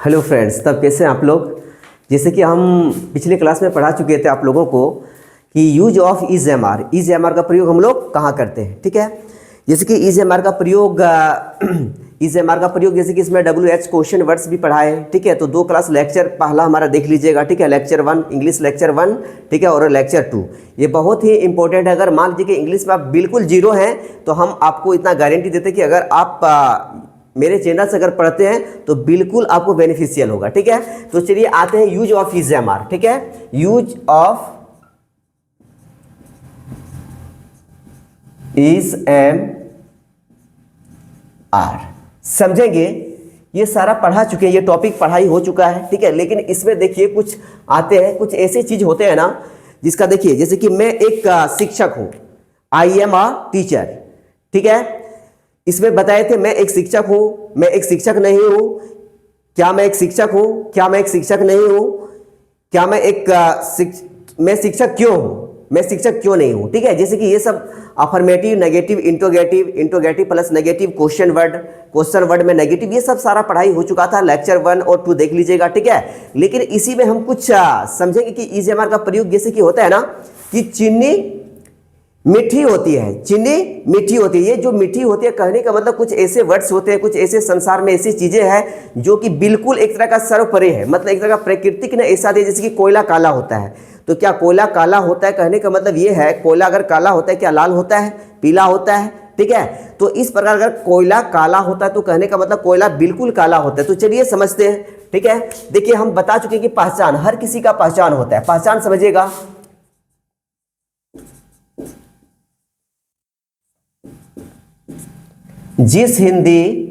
Hello friends, तब कैसे हैं आप लोग। जैसे कि हम पिछले क्लास में पढ़ा चुके थे आप लोगों को कि use of is am are का प्रयोग हम लोग कहाँ करते हैं। ठीक है, जैसे कि इज एम आर का प्रयोग जैसे कि इसमें WH क्वेश्चन वर्ड्स भी पढ़ाए। ठीक है, तो 2 क्लास लेक्चर पहला हमारा देख लीजिएगा। ठीक है, लेक्चर 1 इंग्लिश लेक्चर 1, ठीक है, और लेक्चर 2 ये बहुत ही इंपॉर्टेंट है। अगर मान लीजिए कि इंग्लिश में आप बिल्कुल जीरो हैं तो हम आपको इतना गारंटी देते हैं कि अगर आप मेरे चैनल से अगर पढ़ते हैं तो बिल्कुल आपको बेनिफिशियल होगा। ठीक है, तो चलिए आते हैं use of is am are. ठीक है, use of is am are समझेंगे। ये सारा पढ़ा चुके हैं, ये टॉपिक पढ़ाई हो चुका है। ठीक है, लेकिन इसमें देखिए कुछ आते हैं, कुछ ऐसे चीज होते हैं ना जिसका देखिए, जैसे कि मैं एक शिक्षक हूं, आई एम अ टीचर। ठीक है, इसमें बताए थे मैं एक शिक्षक हूं, मैं एक शिक्षक नहीं हूं, क्या मैं एक शिक्षक हूं, क्या मैं एक शिक्षक नहीं हूं, क्या मैं एक मैं शिक्षक क्यों हूं, मैं शिक्षक क्यों नहीं हूं। ठीक है, जैसे कि ये सब affirmative, negative, interrogative plus negative, question word में नेगेटिव, ये सब सारा पढ़ाई हो चुका था। लेक्चर 1 और 2 देख लीजिएगा। ठीक है, लेकिन इसी में हम कुछ समझेंगे कि इज एम आर का प्रयोग जैसे कि होता है ना कि चीनी मीठी होती है, चीनी मीठी होती है। ये जो मीठी होती है कहने का मतलब कुछ ऐसे वर्ड्स होते हैं, कुछ ऐसे संसार में ऐसी चीजें हैं जो कि बिल्कुल एक तरह का सर्वपरि है। मतलब एक तरह का प्राकृतिक ने ऐसा दे, जैसे कि कोयला काला होता है। तो क्या कोयला काला होता है कहने का मतलब ये है, कोयला अगर काला होता है क्या लाल होता है, पीला होता है। ठीक है, तो इस प्रकार अगर कोयला काला होता है तो कहने का मतलब कोयला बिल्कुल काला होता है। तो चलिए समझते हैं। ठीक है, देखिए हम बता चुके कि पहचान, हर किसी का पहचान होता है। पहचान समझिएगा, जिस हिंदी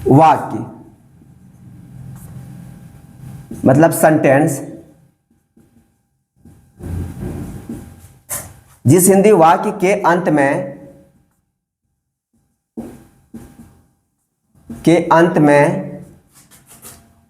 वाक्य मतलब सेंटेंस, जिस हिंदी वाक्य के अंत में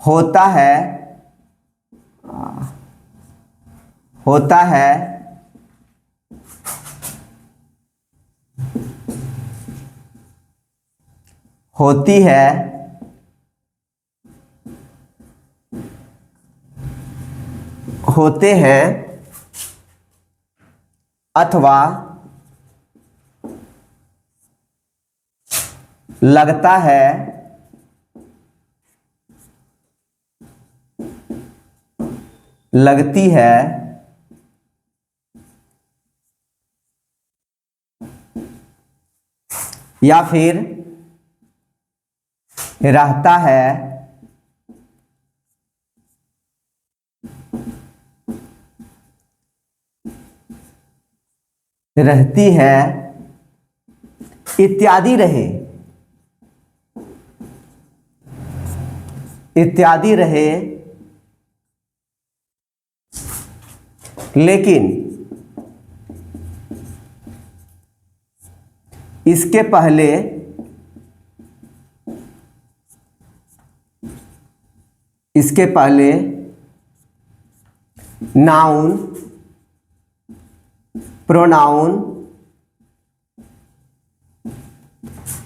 होता है होती है होते हैं अथवा लगता है, लगती है, या फिर रहता है, रहती है, इत्यादि रहे, लेकिन इसके पहले नाउन, प्रोनाउन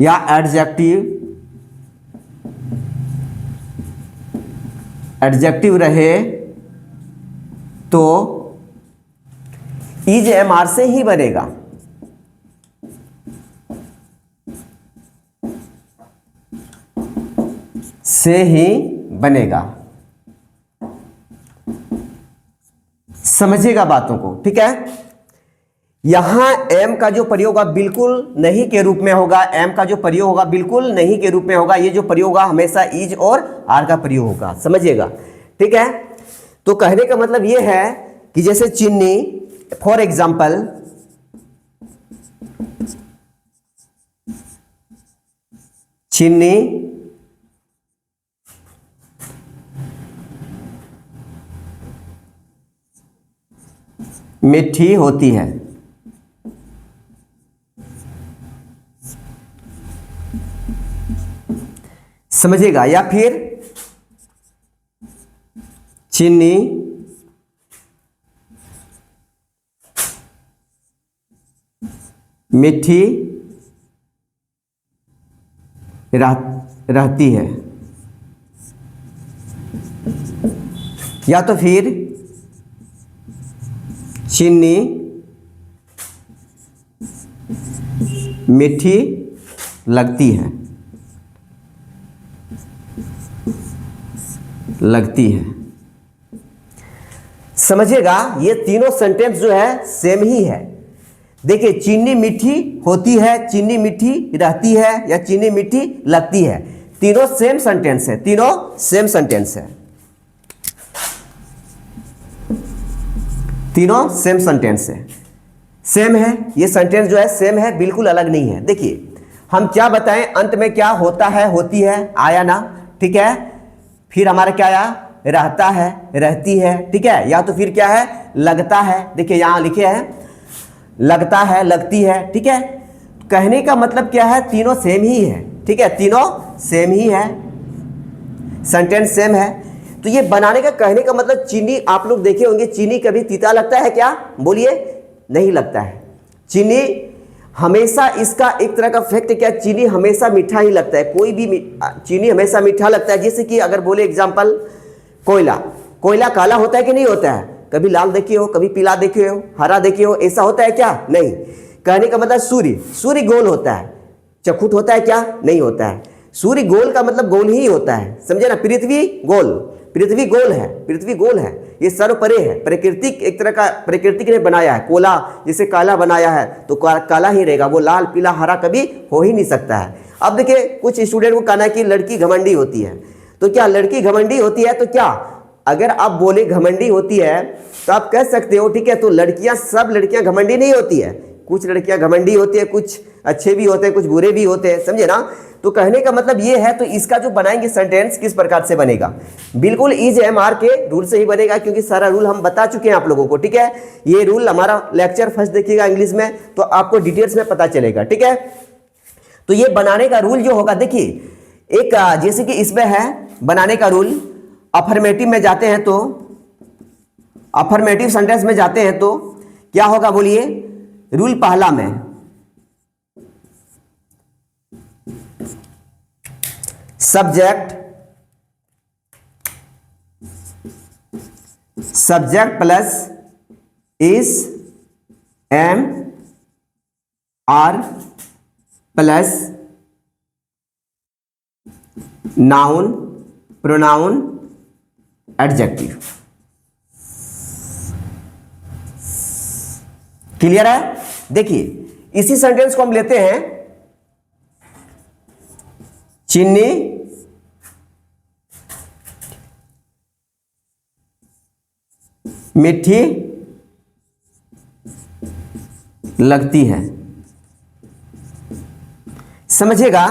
या एडजेक्टिव रहे तो इज एम आर से ही बनेगा। समझिएगा बातों को। ठीक है, यहां एम का जो प्रयोग होगा बिल्कुल नहीं के रूप में होगा। एम का जो प्रयोग होगा बिल्कुल नहीं के रूप में होगा। ये जो प्रयोग होगा हमेशा इज और आर का प्रयोग होगा, समझिएगा। ठीक है, तो कहने का मतलब ये है कि जैसे चीनी, फॉर एग्जाम्पल चीनी मीठी होती है। समझिएगा, या फिर चीनी मीठी रहती है, या तो फिर चीनी मीठी लगती है, समझिएगा ये तीनों सेंटेंस जो है सेम ही है। देखिए चीनी मीठी होती है, चीनी मीठी रहती है या चीनी मीठी लगती है, तीनों सेम सेंटेंस है, तीनों सेम सेंटेंस है, तीनों सेम सेंटेंस है, सेम है, ये सेंटेंस जो है सेम है, बिल्कुल अलग नहीं है। देखिए हम क्या बताएं, अंत में क्या होता है, होती है, आया ना, ठीक है, फिर हमारा क्या आया, रहता है, रहती है, ठीक है, या तो फिर क्या है, लगता है, देखिए यहां लिखे हैं लगता है, लगती है, ठीक है। कहने का मतलब क्या है, तीनों सेम ही है, ठीक है, तीनों सेम ही है, सेंटेंस सेम है। तो ये बनाने का कहने का मतलब, चीनी आप लोग देखे होंगे, चीनी कभी तीता लगता है क्या, बोलिए, नहीं लगता है। चीनी हमेशा, इसका एक तरह का फैक्ट क्या, चीनी हमेशा मीठा ही लगता है, कोई भी चीनी हमेशा मीठा लगता है। जैसे कि अगर बोले एग्जांपल, कोयला, कोयला काला होता है कि नहीं होता है, कभी लाल देखे हो, कभी पीला देखे हो, हरा देखे हो, ऐसा होता है क्या, नहीं। कहने का मतलब सूर्य, सूर्य गोल होता है, चखुट होता है क्या, नहीं होता है। सूर्य गोल का मतलब गोल ही होता है, समझे ना। पृथ्वी गोल, पृथ्वी गोल है, पृथ्वी गोल है, ये सर्व परे है, प्राकृतिक एक तरह का प्राकृतिक ने बनाया है। कोला जैसे काला बनाया है तो काला ही रहेगा, वो लाल पीला हरा कभी हो ही नहीं सकता है। अब देखिए कुछ स्टूडेंट को कहना है कि लड़की घमंडी होती है, तो क्या लड़की घमंडी होती है, तो क्या अगर आप बोले घमंडी होती है तो आप कह सकते हो, ठीक है, तो लड़कियां, सब लड़कियां घमंडी नहीं होती है, कुछ लड़कियां घमंडी होती है, कुछ अच्छे भी होते हैं, कुछ बुरे भी होते हैं, समझे ना। तो कहने का मतलब ये है, तो इसका जो बनाएंगे सेंटेंस किस प्रकार से बनेगा, बिल्कुल EJMR के रूल से ही बनेगा, क्योंकि सारा रूल हम बता चुके हैं आप लोगों को, ठीक है। ये रूल हमारा लेक्चर फर्स्ट देखिएगा इंग्लिश में, तो आपको डिटेल्स में पता चलेगा, ठीक है। तो ये बनाने का रूल जो होगा, देखिए एक जैसे कि इसमें है बनाने का रूल, अफर्मेटिव में जाते हैं तो, अफर्मेटिव सेंटेंस में जाते हैं तो क्या होगा, बोलिए, रूल पहला में subject, subject plus is am are plus noun pronoun adjective. Clear है। देखिए इसी सेंटेंस को हम लेते हैं, चीनी मीठी लगती है, समझिएगा।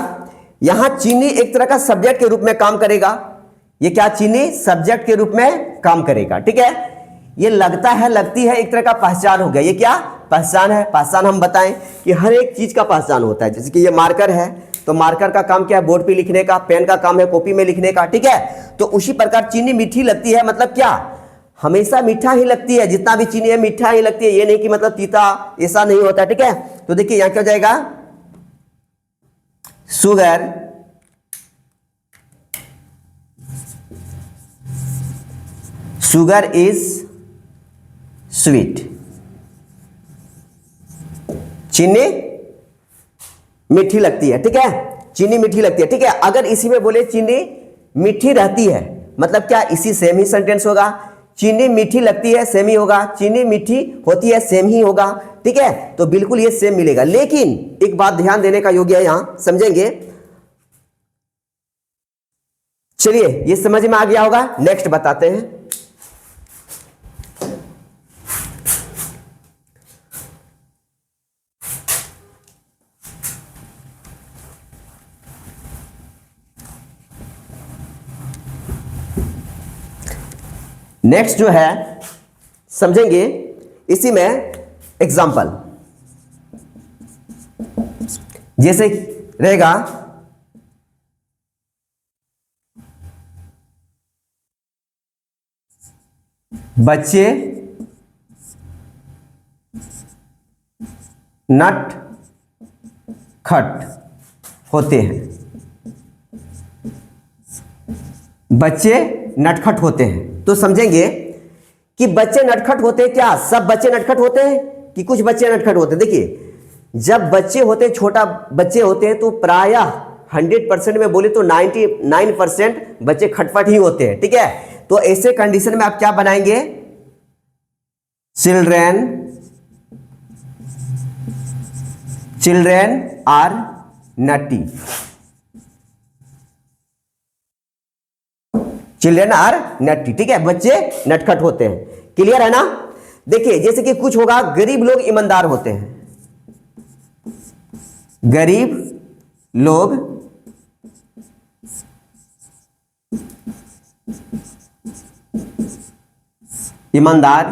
यहां चीनी एक तरह का सब्जेक्ट के रूप में काम करेगा, ये क्या, चीनी सब्जेक्ट के रूप में काम करेगा, ठीक है। ये लगता है, लगती है, एक तरह का पहचान हो गया, ये क्या, पहचान है। पहचान हम बताएं कि हर एक चीज का पहचान होता है, जैसे कि ये मार्कर है, तो मार्कर का काम क्या है, बोर्ड पे लिखने का, पेन का काम है कॉपी में लिखने का, ठीक है। तो उसी प्रकार चीनी मीठी लगती है, मतलब क्या, हमेशा मीठा ही लगती है, जितना भी चीनी है मीठा ही लगती है, ये नहीं कि मतलब तीता, ऐसा नहीं होता, ठीक है। तो देखिए यहां क्या हो जाएगा, शुगर शुगर इज स्वीट, चीनी मीठी लगती है, ठीक है, चीनी मीठी लगती है, ठीक है। अगर इसी में बोले चीनी मीठी रहती है, मतलब क्या, इसी सेम ही सेंटेंस होगा, चीनी मीठी लगती है सेम ही होगा, चीनी मीठी होती है सेम ही होगा, ठीक है। तो बिल्कुल ये सेम मिलेगा। लेकिन एक बात ध्यान देने का योग्य है, यहां समझेंगे, चलिए ये समझ में आ गया होगा, नेक्स्ट बताते हैं। नेक्स्ट जो है समझेंगे, इसी में एग्जाम्पल जैसे रहेगा, बच्चे नट खट होते हैं, बच्चे नटखट होते हैं। तो समझेंगे कि बच्चे नटखट होते हैं, क्या सब बच्चे नटखट होते हैं कि कुछ बच्चे नटखट होते हैं? देखिए, जब बच्चे होते हैं, छोटा बच्चे होते हैं, तो प्रायः 100% में बोले तो 99% बच्चे खटपट ही होते हैं, ठीक है। तो ऐसे कंडीशन में आप क्या बनाएंगे? Children are naughty, children are naughty, ठीक है, बच्चे नटखट होते हैं। क्लियर है ना? देखिए, जैसे कि कुछ होगा, गरीब लोग ईमानदार होते हैं, गरीब लोग ईमानदार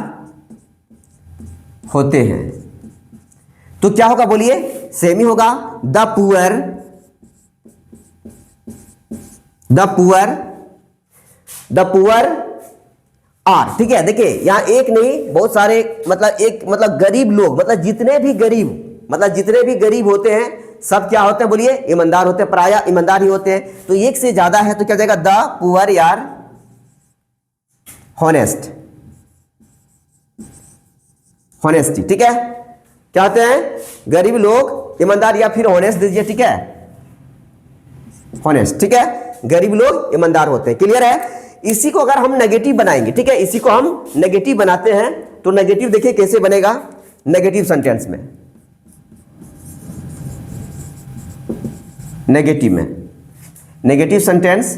होते हैं। तो क्या होगा बोलिए? सेम ही होगा। द पुअर आर, ठीक है। देखिए, यहां एक नहीं, बहुत सारे, मतलब गरीब लोग, मतलब जितने भी गरीब होते हैं, सब क्या होते हैं बोलिए? ईमानदार होते हैं, प्रायः ईमानदार ही होते हैं। तो एक से ज्यादा है तो क्या जाएगा? द पुअर यार हॉनेस्ट, हॉनेस्टी, ठीक है। क्या होते हैं? गरीब लोग ईमानदार, या फिर हॉनेस्ट दीजिए, ठीक है, हॉनेस्ट, ठीक है। गरीब लोग ईमानदार होते हैं। क्लियर है? इसी को अगर हम नेगेटिव बनाएंगे, ठीक है, इसी को हम नेगेटिव बनाते हैं, तो नेगेटिव देखिए कैसे बनेगा नेगेटिव सेंटेंस में। नेगेटिव सेंटेंस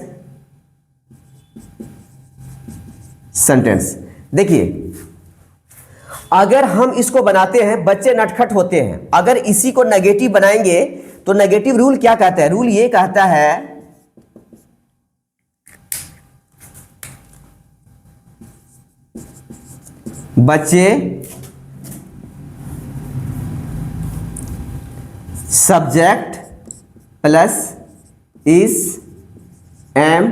देखिए, अगर हम इसको बनाते हैं बच्चे नटखट होते हैं, अगर इसी को नेगेटिव बनाएंगे तो नेगेटिव रूल क्या कहता है? रूल ये कहता है बच्चे subject plus is am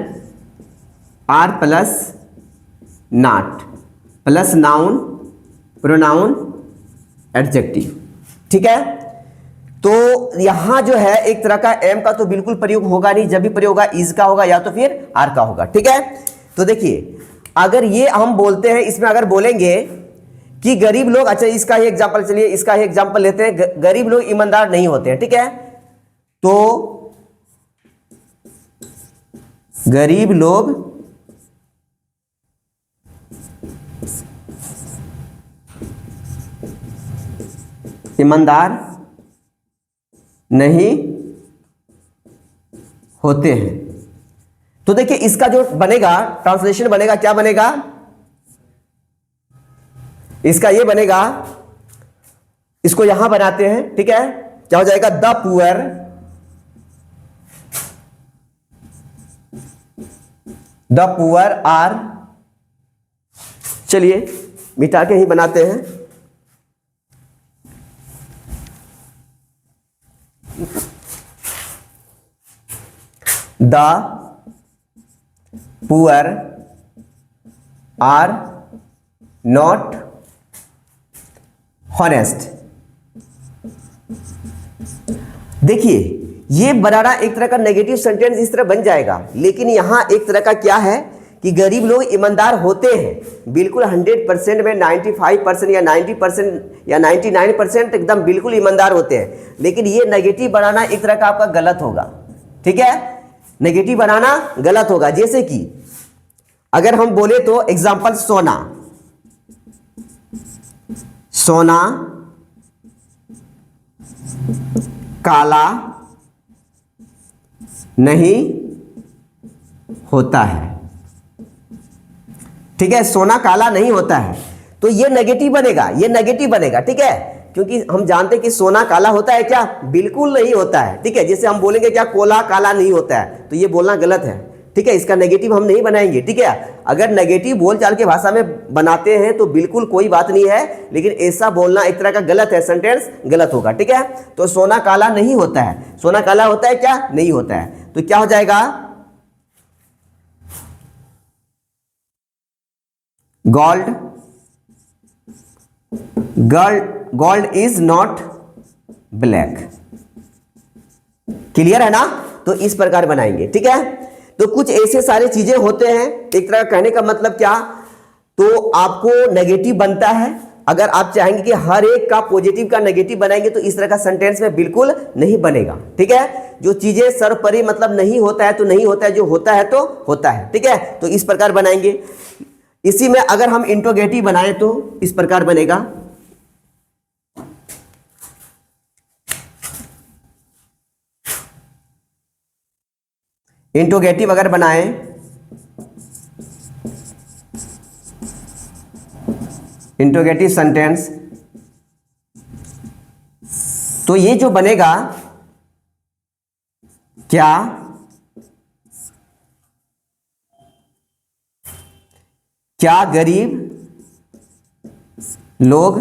are plus not plus noun pronoun adjective, ठीक है। तो यहां जो है एक तरह का एम का तो बिल्कुल प्रयोग होगा नहीं, जब भी प्रयोग होगा इज का होगा या तो फिर आर का होगा, ठीक है। तो देखिए, अगर ये हम बोलते हैं, इसमें अगर बोलेंगे कि गरीब लोग, अच्छा इसका ही एग्जांपल, चलिए इसका ही एग्जांपल लेते हैं, गरीब लोग ईमानदार नहीं होते हैं, ठीक है। तो गरीब लोग ईमानदार नहीं होते हैं। तो देखिए, इसका जो बनेगा ट्रांसलेशन बनेगा, क्या बनेगा? इसका ये बनेगा, इसको यहां बनाते हैं, ठीक है। क्या हो जाएगा? द पुअर आर, चलिए मिटा के ही बनाते हैं, the poor are not honest. देखिए, ये बनाना एक तरह का नेगेटिव सेंटेंस इस तरह बन जाएगा, लेकिन यहां एक तरह का क्या है कि गरीब लोग ईमानदार होते हैं, बिल्कुल 100% में 95% या 90% या 99% एकदम बिल्कुल ईमानदार होते हैं। लेकिन ये नेगेटिव बनाना एक तरह का आपका गलत होगा, ठीक है, नेगेटिव बनाना गलत होगा। जैसे कि अगर हम बोले तो एग्जांपल, सोना काला नहीं होता है, ठीक है, सोना काला नहीं होता है। तो ये नेगेटिव बनेगा, ठीक है, क्योंकि हम जानते हैं कि सोना काला होता है क्या? बिल्कुल नहीं होता है, ठीक है। जैसे हम बोलेंगे क्या कोला काला नहीं होता है, तो ये बोलना गलत है, ठीक है, इसका नेगेटिव हम नहीं बनाएंगे, ठीक है। अगर नेगेटिव बोलचाल के भाषा में बनाते हैं तो बिल्कुल कोई बात नहीं है, लेकिन ऐसा बोलना एक तरह का गलत है, सेंटेंस गलत होगा, ठीक है। तो सोना काला नहीं होता है, सोना काला होता है क्या? नहीं होता है। तो क्या हो जाएगा? Gold is not black. Clear है ना? तो इस प्रकार बनाएंगे, ठीक है। तो कुछ ऐसे सारे चीजें होते हैं, एक तरह का कहने का मतलब क्या, तो आपको नेगेटिव बनता है। अगर आप चाहेंगे कि हर एक का पॉजिटिव का नेगेटिव बनाएंगे तो इस तरह का सेंटेंस में बिल्कुल नहीं बनेगा, ठीक है। जो चीजें सर्वोपरि मतलब नहीं होता है तो नहीं होता है, जो होता है तो होता है, ठीक है। तो इस प्रकार बनाएंगे। इसी में अगर हम इंट्रोगेटिव बनाएं तो इस प्रकार बनेगा, इंट्रोगेटिव अगर बनाएं इंट्रोगेटिव सेंटेंस, तो ये जो बनेगा, क्या क्या गरीब लोग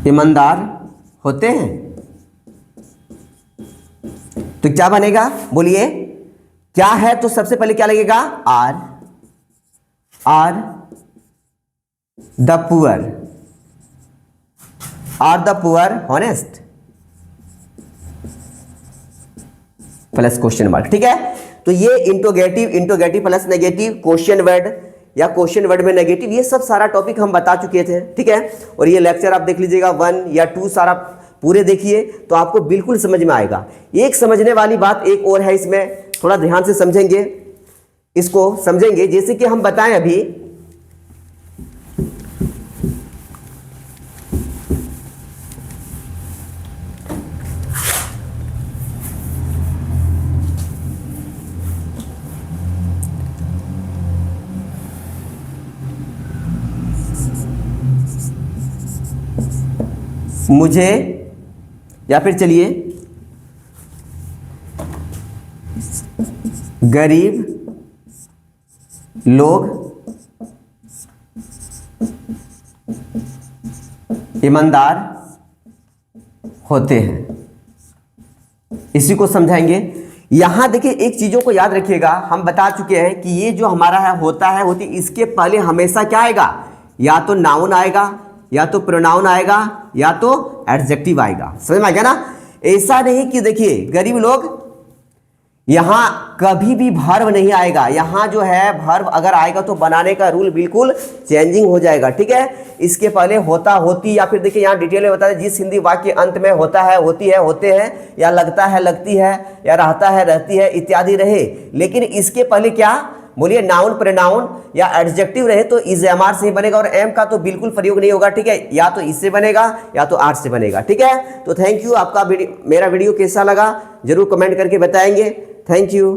ईमानदार होते हैं? तो क्या बनेगा बोलिए, क्या है तो सबसे पहले क्या लगेगा, are the poor honest plus question mark, ठीक है। तो ये interrogative plus negative, question word या क्वेश्चन वर्ड में नेगेटिव, ये सब सारा टॉपिक हम बता चुके थे, ठीक है। और ये लेक्चर आप देख लीजिएगा 1 या 2 सारा पूरे देखिए तो आपको बिल्कुल समझ में आएगा। एक समझने वाली बात एक और है, इसमें थोड़ा ध्यान से समझेंगे, इसको समझेंगे। जैसे कि हम बताएं अभी, मुझे, या फिर चलिए गरीब लोग ईमानदार होते हैं, इसी को समझाएंगे। यहां देखिए एक चीजों को याद रखिएगा, हम बता चुके हैं कि ये जो हमारा है होता है होती, इसके पहले हमेशा क्या आएगा, या तो नाउन आएगा, या तो प्रोनाउन आएगा, या तो एडजेक्टिव आएगा। समझ में आ गया ना। ऐसा नहीं कि देखिए गरीब लोग, यहां कभी भी वर्ब नहीं आएगा। यहां जो है वर्ब अगर आएगा तो बनाने का रूल बिल्कुल चेंजिंग हो जाएगा, ठीक है। इसके पहले होता, होती, या फिर देखिए यहां डिटेल में बताया जिस हिंदी वाक्य अंत में होता है, होती है, होते हैं, या लगता है, लगती है, या रहता है, रहती है इत्यादि रहे। लेकिन इसके पहले क्या बोलिए, नाउन प्रोनाउन या एडजेक्टिव रहे तो इज एम आर से ही बनेगा, और एम का तो बिल्कुल प्रयोग नहीं होगा, ठीक है। या तो इससे बनेगा या तो आर से बनेगा, ठीक है। तो थैंक यू। आपका मेरा वीडियो कैसा लगा जरूर कमेंट करके बताएंगे। Thank you.